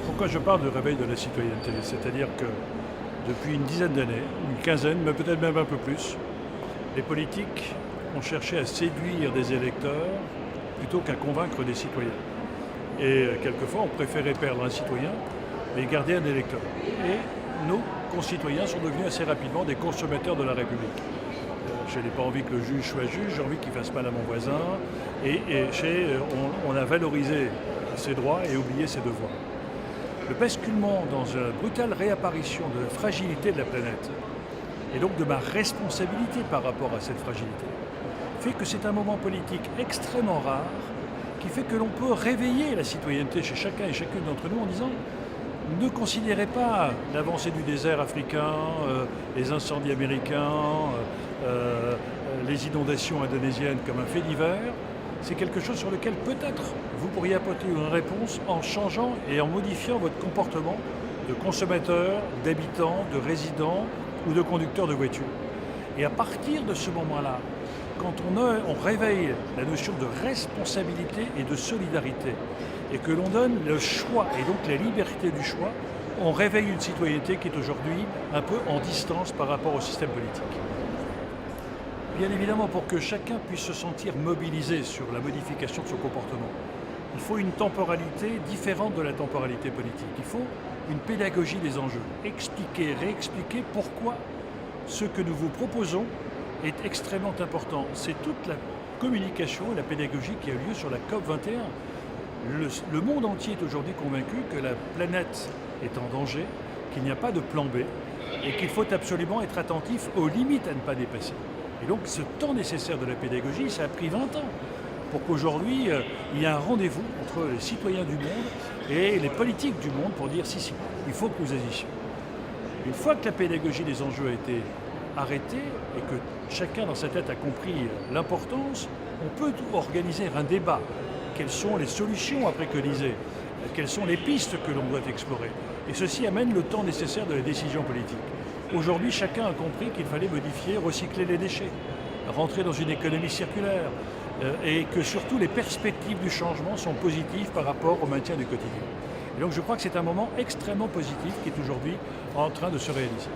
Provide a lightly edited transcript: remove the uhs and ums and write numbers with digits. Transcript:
Pourquoi je parle de réveil de la citoyenneté? C'est-à-dire que depuis une dizaine d'années, une quinzaine, mais peut-être même un peu plus, les politiques ont cherché à séduire des électeurs plutôt qu'à convaincre des citoyens. Et quelquefois, on préférait perdre un citoyen, mais garder un électeur. Et nos concitoyens sont devenus assez rapidement des consommateurs de la République. Je n'ai pas envie que le juge soit juge, j'ai envie qu'il fasse mal à mon voisin. On a valorisé ses droits et oublié ses devoirs. Le basculement dans une brutale réapparition de la fragilité de la planète, et donc de ma responsabilité par rapport à cette fragilité, fait que c'est un moment politique extrêmement rare qui fait que l'on peut réveiller la citoyenneté chez chacun et chacune d'entre nous en disant ne considérez pas l'avancée du désert africain, les incendies américains, les inondations indonésiennes comme un fait divers. C'est quelque chose sur lequel peut-être vous pourriez apporter une réponse en changeant et en modifiant votre comportement de consommateur, d'habitant, de résident ou de conducteur de voiture. Et à partir de ce moment-là, quand on réveille la notion de responsabilité et de solidarité et que l'on donne le choix et donc la liberté du choix, on réveille une citoyenneté qui est aujourd'hui un peu en distance par rapport au système politique. Bien évidemment, pour que chacun puisse se sentir mobilisé sur la modification de son comportement, il faut une temporalité différente de la temporalité politique. Il faut une pédagogie des enjeux. Expliquer, réexpliquer pourquoi ce que nous vous proposons est extrêmement important. C'est toute la communication et la pédagogie qui a eu lieu sur la COP21. Le monde entier est aujourd'hui convaincu que la planète est en danger, qu'il n'y a pas de plan B et qu'il faut absolument être attentif aux limites à ne pas dépasser. Et donc ce temps nécessaire de la pédagogie, ça a pris 20 ans pour qu'aujourd'hui il y ait un rendez-vous entre les citoyens du monde et les politiques du monde pour dire si, il faut que nous agissions. Une fois que la pédagogie des enjeux a été arrêtée et que chacun dans sa tête a compris l'importance, on peut organiser un débat. Quelles sont les solutions à préconiser? Quelles sont les pistes que l'on doit explorer? Et ceci amène le temps nécessaire de la décision politique. Aujourd'hui, chacun a compris qu'il fallait modifier, recycler les déchets, rentrer dans une économie circulaire et que surtout les perspectives du changement sont positives par rapport au maintien du quotidien. Et donc je crois que c'est un moment extrêmement positif qui est aujourd'hui en train de se réaliser.